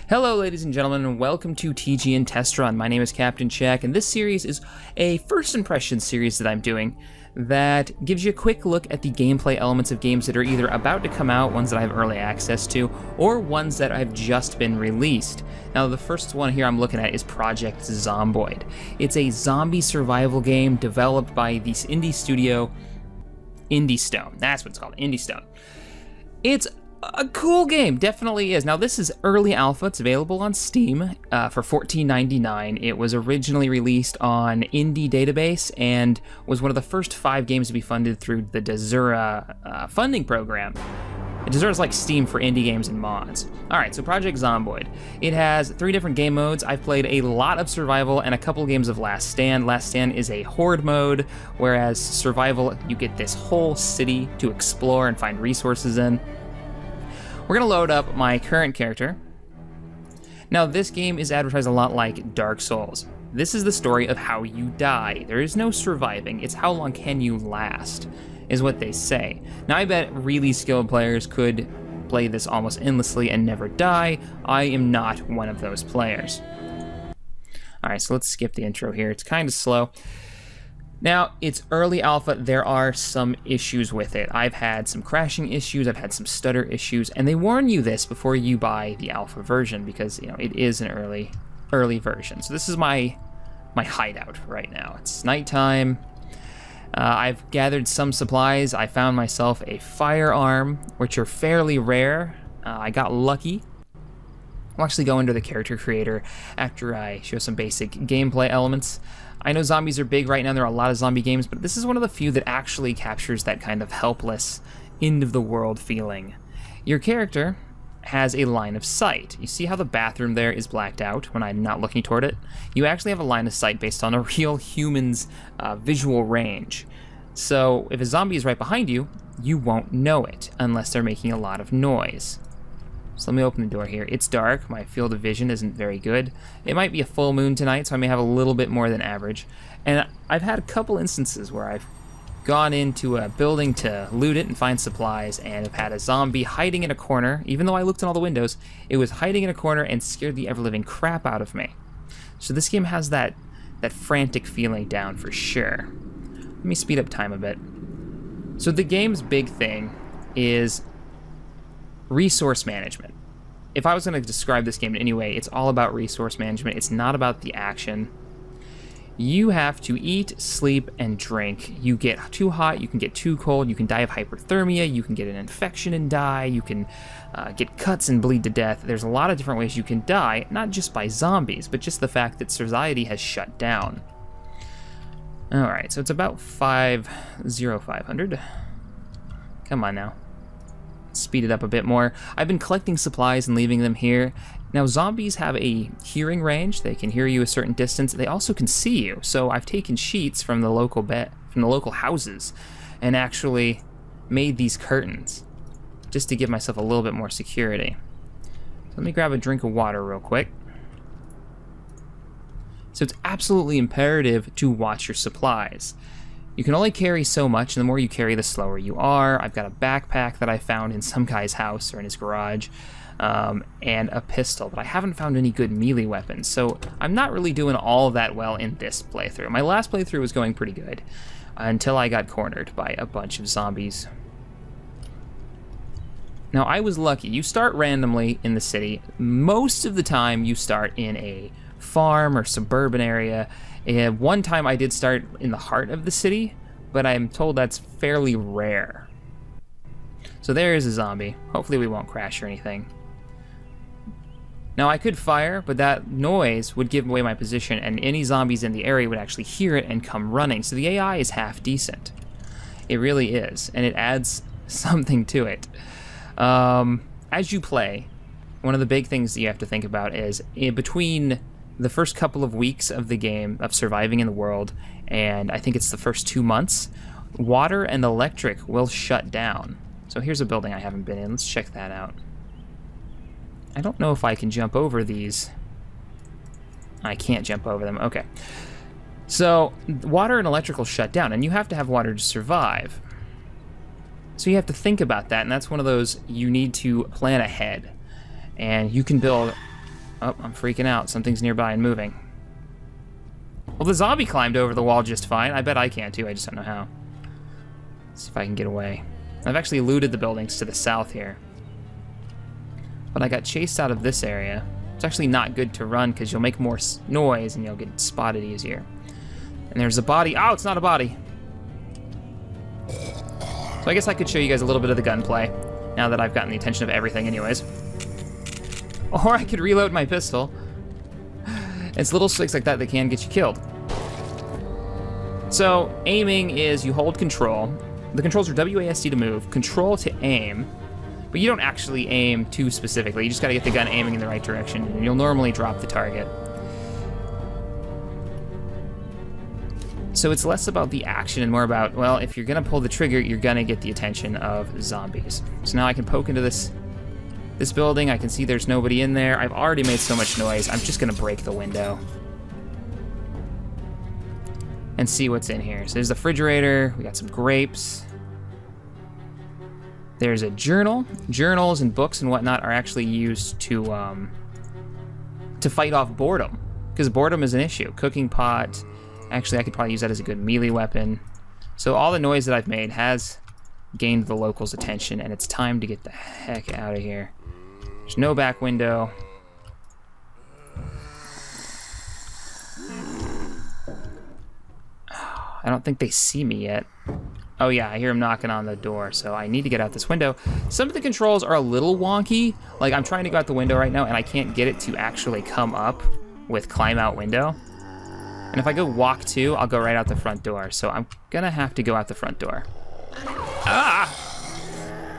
Hello ladies and gentlemen, and welcome to TGN Test Run. My name is Captain Check, and this series is a first impression series that I'm doing that gives you a quick look at the gameplay elements of games that are either about to come out, ones that I have early access to, or ones that have just been released. Now the first one here I'm looking at is Project Zomboid. It's a zombie survival game developed by the indie studio Indystone. That's what it's called, Indystone. It's a cool game, definitely is. Now this is early alpha, it's available on Steam for $14.99. It was originally released on Indie Database and was one of the first 5 games to be funded through the Desura funding program. Desura's like Steam for indie games and mods. Alright, so Project Zomboid. It has 3 different game modes. I've played a lot of survival and a couple games of Last Stand. Last Stand is a horde mode, whereas survival, you get this whole city to explore and find resources in. We're gonna load up my current character. Now this game is advertised a lot like Dark Souls. This is the story of how you die. There is no surviving, it's how long can you last, is what they say. Now I bet really skilled players could play this almost endlessly and never die. I am not one of those players. Alright, so let's skip the intro here, it's kind of slow. Now, it's early alpha, there are some issues with it. I've had some crashing issues, I've had some stutter issues, and they warn you this before you buy the alpha version because, you know, it is an early version. So this is my hideout right now. It's nighttime. I've gathered some supplies. I found myself a firearm, which are fairly rare. I got lucky. I'll actually go into the character creator after I show some basic gameplay elements. I know zombies are big right now, there are a lot of zombie games, but this is one of the few that actually captures that kind of helpless, end-of-the-world feeling. Your character has a line of sight. You see how the bathroom there is blacked out when I'm not looking toward it? You actually have a line of sight based on a real human's visual range. So if a zombie is right behind you, you won't know it unless they're making a lot of noise. So let me open the door here. It's dark, my field of vision isn't very good. It might be a full moon tonight, so I may have a little bit more than average. And I've had a couple instances where I've gone into a building to loot it and find supplies, and have had a zombie hiding in a corner. Even though I looked in all the windows, it was hiding in a corner and scared the ever-living crap out of me. So this game has that frantic feeling down for sure. Let me speed up time a bit. So the game's big thing is resource management. If I was going to describe this game in any way, it's all about resource management. It's not about the action. You have to eat, sleep, and drink. You get too hot, you can get too cold, you can die of hypothermia, you can get an infection and die, you can get cuts and bleed to death. There's a lot of different ways you can die, not just by zombies, but just the fact that society has shut down. Alright, so it's about 500. Come on now. Speed it up a bit more. I've been collecting supplies and leaving them here. Now zombies have a hearing range. They can hear you a certain distance. They also can see you. So I've taken sheets from the local houses and actually made these curtains just to give myself a little bit more security. So let me grab a drink of water real quick. So it's absolutely imperative to watch your supplies. You can only carry so much, and the more you carry, the slower you are. I've got a backpack that I found in some guy's house or in his garage, and a pistol, but I haven't found any good melee weapons, so I'm not really doing all that well in this playthrough. My last playthrough was going pretty good, until I got cornered by a bunch of zombies. Now, I was lucky. You start randomly in the city. Most of the time, you start in a farm or suburban area. And one time I did start in the heart of the city, but I'm told that's fairly rare. So there is a zombie. Hopefully we won't crash or anything. Now I could fire, but that noise would give away my position, and any zombies in the area would actually hear it and come running. So the AI is half decent. It really is, and it adds something to it. As you play, one of the big things that you have to think about is between the first couple of weeks of the game, of surviving in the world, and I think it's the first 2 months, water and electric will shut down. So here's a building I haven't been in. Let's check that out. I don't know if I can jump over these. I can't jump over them. Okay. So water and electrical shut down, and you have to have water to survive. So you have to think about that, and that's one of those you need to plan ahead. And you can build... Oh, I'm freaking out. Something's nearby and moving. Well, the zombie climbed over the wall just fine. I bet I can too, I just don't know how. Let's see if I can get away. I've actually looted the buildings to the south here. But I got chased out of this area. It's actually not good to run because you'll make more noise and you'll get spotted easier. And there's a body. Oh, it's not a body. So I guess I could show you guys a little bit of the gunplay now that I've gotten the attention of everything anyways. Or I could reload my pistol. It's little tricks like that that can get you killed. So aiming is you hold control. The controls are WASD to move, control to aim, but you don't actually aim too specifically. You just gotta get the gun aiming in the right direction, and you'll normally drop the target. So it's less about the action and more about, well, if you're gonna pull the trigger, you're gonna get the attention of zombies. So now I can poke into this building. I can see there's nobody in there. I've already made so much noise. I'm just gonna break the window and see what's in here. So there's the refrigerator. We got some grapes. There's a journal. Journals and books and whatnot are actually used to fight off boredom, because boredom is an issue. Cooking pot. Actually, I could probably use that as a good melee weapon. So all the noise that I've made has gained the locals' attention, and it's time to get the heck out of here. There's no back window. I don't think they see me yet. Oh yeah, I hear them knocking on the door, so I need to get out this window. Some of the controls are a little wonky. Like, I'm trying to go out the window right now, and I can't get it to actually come up with climb out window. And if I go walk to, I'll go right out the front door. So I'm gonna have to go out the front door. Ah!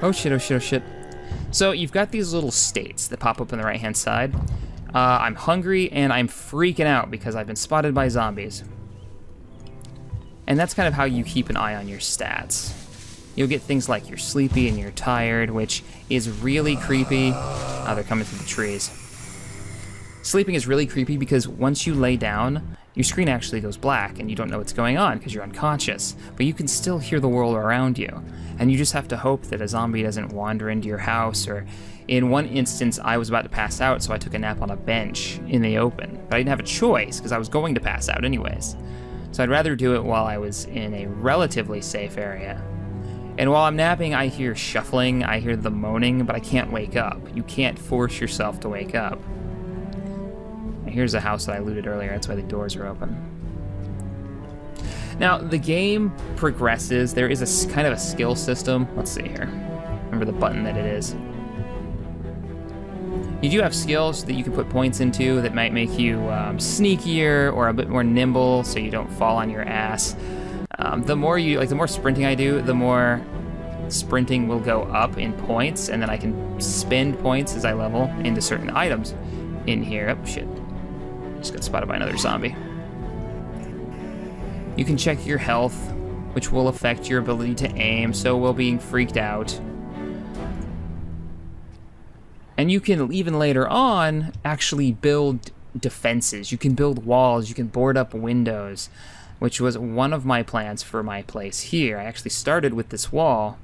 Oh shit, oh shit, oh shit. So you've got these little states that pop up on the right-hand side. I'm hungry and I'm freaking out because I've been spotted by zombies. And that's kind of how you keep an eye on your stats. You'll get things like you're sleepy and you're tired, which is really creepy. Oh, they're coming through the trees. Sleeping is really creepy because once you lay down, your screen actually goes black and you don't know what's going on because you're unconscious, but you can still hear the world around you. And you just have to hope that a zombie doesn't wander into your house, or in one instance, I was about to pass out, so I took a nap on a bench in the open. But I didn't have a choice because I was going to pass out anyways. So I'd rather do it while I was in a relatively safe area. And while I'm napping, I hear shuffling, I hear the moaning, but I can't wake up. You can't force yourself to wake up. And here's a house that I looted earlier, that's why the doors are open. Now, the game progresses. There is a kind of a skill system. Let's see here. Remember the button that it is. You do have skills that you can put points into that might make you sneakier or a bit more nimble so you don't fall on your ass. The more sprinting I do, the more sprinting will go up in points, and then I can spend points as I level into certain items in here. Oh shit. Just got spotted by another zombie. You can check your health, which will affect your ability to aim, so will being freaked out. And you can, even later on, actually build defenses. You can build walls, you can board up windows, which was one of my plans for my place here. I actually started with this wall.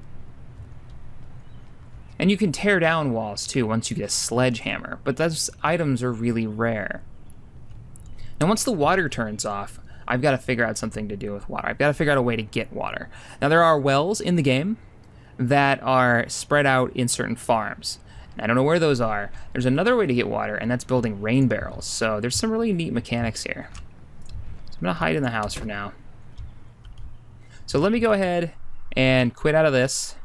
And you can tear down walls too once you get a sledgehammer, but those items are really rare. Now once the water turns off, I've got to figure out something to do with water. I've got to figure out a way to get water. Now there are wells in the game that are spread out in certain farms. I don't know where those are. There's another way to get water, and that's building rain barrels. So there's some really neat mechanics here. So I'm gonna hide in the house for now. So let me go ahead and quit out of this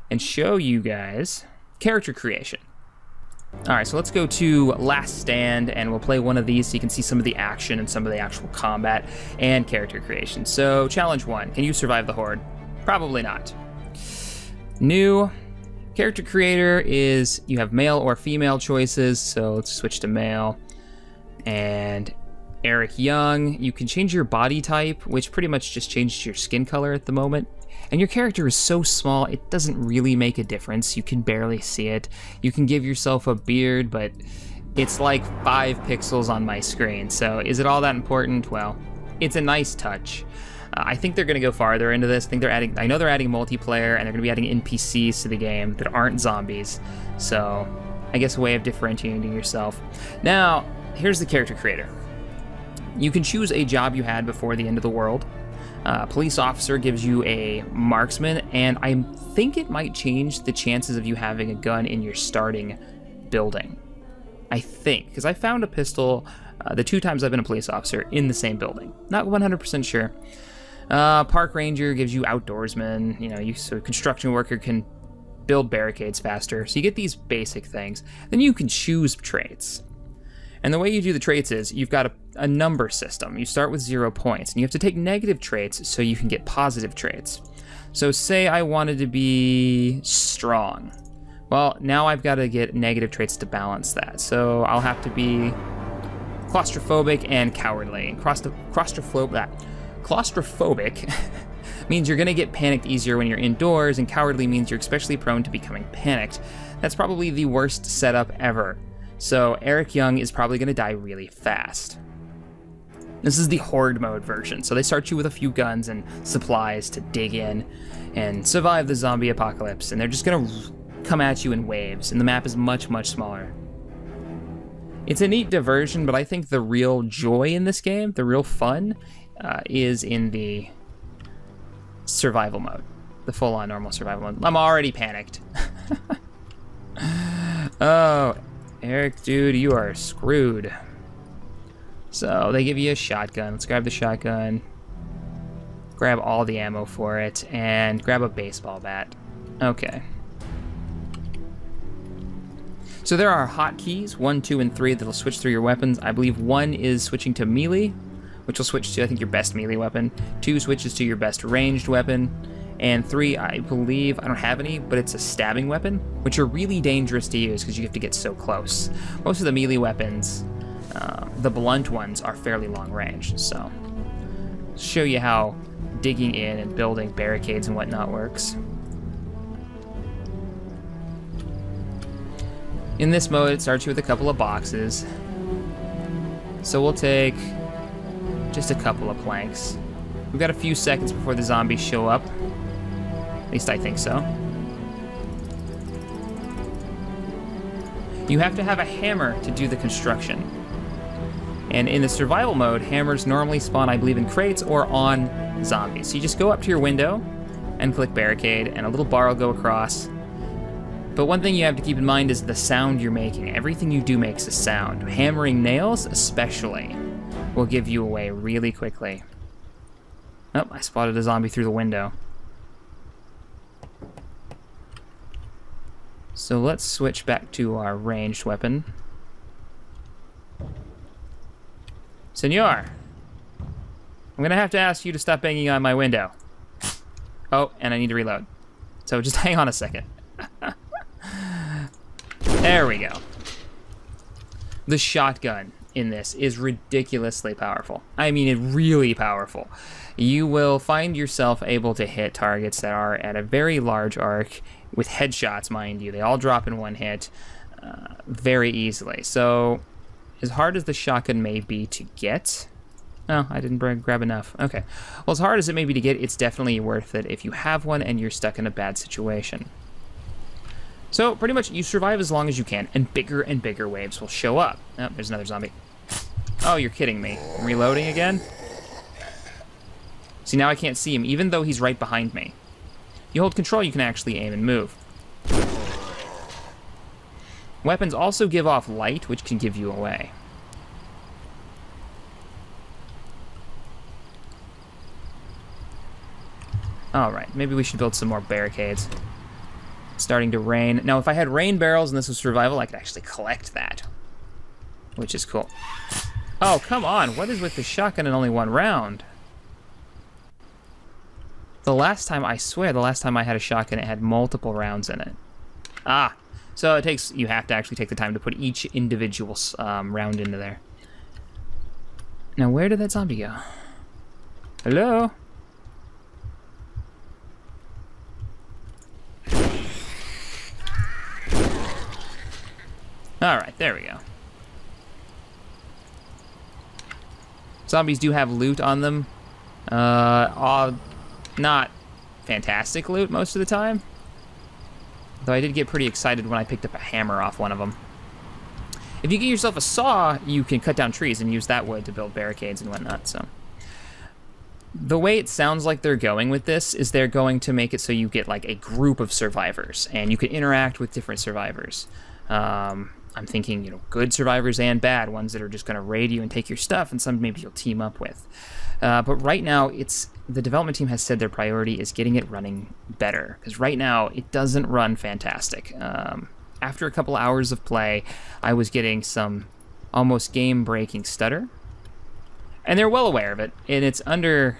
and show you guys character creation. All right, so let's go to Last Stand, and we'll play one of these so you can see some of the action and some of the actual combat and character creation. So challenge 1, can you survive the horde? Probably not. New. Character creator is, you have male or female choices, so let's switch to male. And Eric Young, you can change your body type, which pretty much just changes your skin color at the moment. And your character is so small, it doesn't really make a difference. You can barely see it. You can give yourself a beard, but it's like 5 pixels on my screen. So is it all that important? Well, it's a nice touch. I think they're going to go farther into this. I know they're adding multiplayer, and they're going to be adding NPCs to the game that aren't zombies. So, I guess a way of differentiating yourself. Now, here's the character creator. You can choose a job you had before the end of the world. Police officer gives you a marksman, and I think it might change the chances of you having a gun in your starting building. I think, because I found a pistol the 2 times I've been a police officer in the same building. Not 100% sure. Park ranger gives you outdoorsman. You know, so a construction worker can build barricades faster. So you get these basic things. Then you can choose traits. And the way you do the traits is you've got a number system. You start with 0 points, and you have to take negative traits so you can get positive traits. So say I wanted to be strong. Well, now I've got to get negative traits to balance that. So I'll have to be claustrophobic and cowardly. And claustrophobic means you're going to get panicked easier when you're indoors, and cowardly means you're especially prone to becoming panicked. That's probably the worst setup ever. So Eric Young is probably going to die really fast. This is the horde mode version, so they start you with a few guns and supplies to dig in and survive the zombie apocalypse, and they're just going to come at you in waves, and the map is much, much smaller. It's a neat diversion, but I think the real joy in this game, the real fun, is in the survival mode, the full-on normal survival mode. I'm already panicked. Oh, Eric, dude, you are screwed. So they give you a shotgun. Let's grab the shotgun, grab all the ammo for it, and grab a baseball bat. Okay. So there are hotkeys, 1, 2, and 3 that'll switch through your weapons. I believe 1 is switching to melee, which will switch to, I think, your best melee weapon. 2 switches to your best ranged weapon. And 3, I believe, I don't have any, but it's a stabbing weapon, which are really dangerous to use because you have to get so close. Most of the melee weapons, the blunt ones, are fairly long range. So, show you how digging in and building barricades and whatnot works. In this mode, it starts you with a couple of boxes. So we'll take just a couple of planks. We've got a few seconds before the zombies show up. At least I think so. You have to have a hammer to do the construction. And in the survival mode, hammers normally spawn, I believe, in crates or on zombies. So you just go up to your window and click barricade, and a little bar will go across. But one thing you have to keep in mind is the sound you're making. Everything you do makes a sound. Hammering nails, especially, will give you away really quickly. Oh, I spotted a zombie through the window. So let's switch back to our ranged weapon. Senor, I'm gonna have to ask you to stop banging on my window. Oh, and I need to reload. So just hang on a second. There we go. The shotgun in this is ridiculously powerful. I mean, it's really powerful. You will find yourself able to hit targets that are at a very large arc with headshots, mind you. They all drop in one hit very easily. So, as hard as the shotgun may be to get... Oh, I didn't grab enough. Okay. Well, as hard as it may be to get, it's definitely worth it if you have one and you're stuck in a bad situation. So, pretty much, you survive as long as you can, and bigger waves will show up. Oh, there's another zombie. Oh, you're kidding me. I'm reloading again? See, now I can't see him, even though he's right behind me. You hold control, you can actually aim and move. Weapons also give off light, which can give you away. Alright, maybe we should build some more barricades. It's starting to rain. Now, if I had rain barrels and this was survival, I could actually collect that, which is cool. Oh, come on. What is with the shotgun and only one round? The last time, I swear, the last time I had a shotgun, it had multiple rounds in it. Ah, so you have to actually take the time to put each individual round into there. Now, where did that zombie go? Hello? Alright, there we go. Zombies do have loot on them, Not fantastic loot most of the time. Though I did get pretty excited when I picked up a hammer off one of them. If you get yourself a saw, you can cut down trees and use that wood to build barricades and whatnot, so. The way it sounds like they're going with this is they're going to make it so you get like a group of survivors and you can interact with different survivors. I'm thinking, you know, good survivors and bad ones that are just going to raid you and take your stuff, and some maybe you'll team up with. But right now, the development team has said their priority is getting it running better, because right now it doesn't run fantastic. After a couple hours of play, I was getting some almost game-breaking stutter, and they're well aware of it. And it's under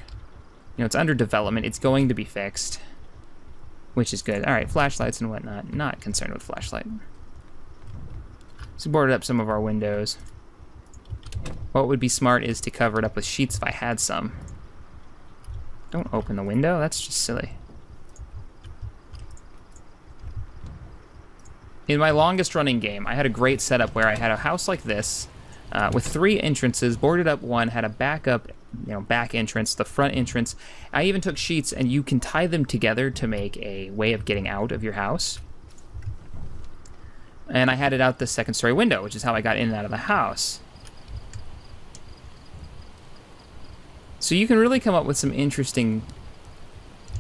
development. It's going to be fixed, which is good. All right, flashlights and whatnot. Not concerned with flashlight. So boarded up some of our windows. What would be smart is to cover it up with sheets if I had some. Don't open the window, that's just silly. In my longest running game, I had a great setup where I had a house like this with 3 entrances, boarded up one, had a backup, back entrance, the front entrance. I even took sheets, and you can tie them together to make a way of getting out of your house. And I had it out the second story window, which is how I got in and out of the house. So you can really come up with some interesting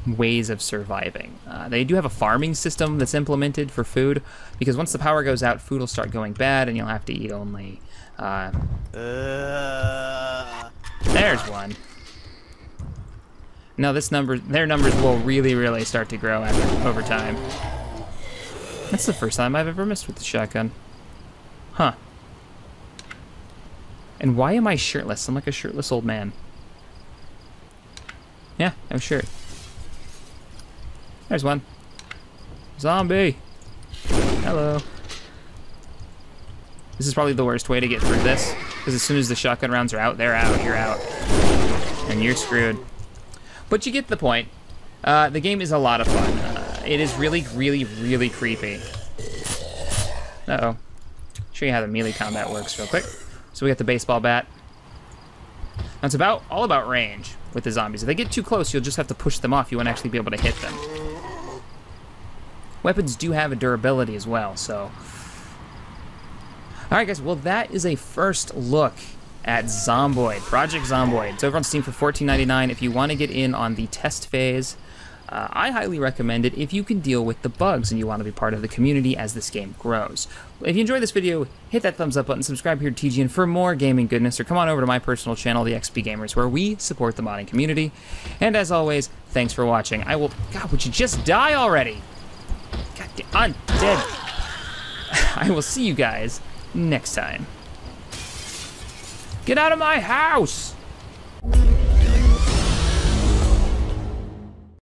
ways of surviving. They do have a farming system that's implemented for food, because once the power goes out, food will start going bad, and you'll have to eat only... There's one. No, their numbers will really start to grow over time. That's the first time I've ever missed with the shotgun. Huh. And why am I shirtless? I'm like a shirtless old man. Yeah, no shirt. There's one. Zombie. Hello. This is probably the worst way to get through this, because as soon as the shotgun rounds are out, they're out, you're out. And you're screwed. But you get the point. The game is a lot of fun. It is really creepy. Uh-oh. Show you how the melee combat works real quick. So we got the baseball bat. Now it's all about range with the zombies. If they get too close, you'll just have to push them off. You won't actually be able to hit them. Weapons do have a durability as well, so... Alright guys, well that is a first look at Zomboid, Project Zomboid. It's over on Steam for $14.99. If you want to get in on the test phase, I highly recommend it if you can deal with the bugs and you want to be part of the community as this game grows. If you enjoyed this video, hit that thumbs up button, subscribe here to TGN for more gaming goodness, or come on over to my personal channel, The XP Gamers, where we support the modding community. And as always, thanks for watching. God, would you just die already? God damn, I'm dead. I will see you guys next time. Get out of my house!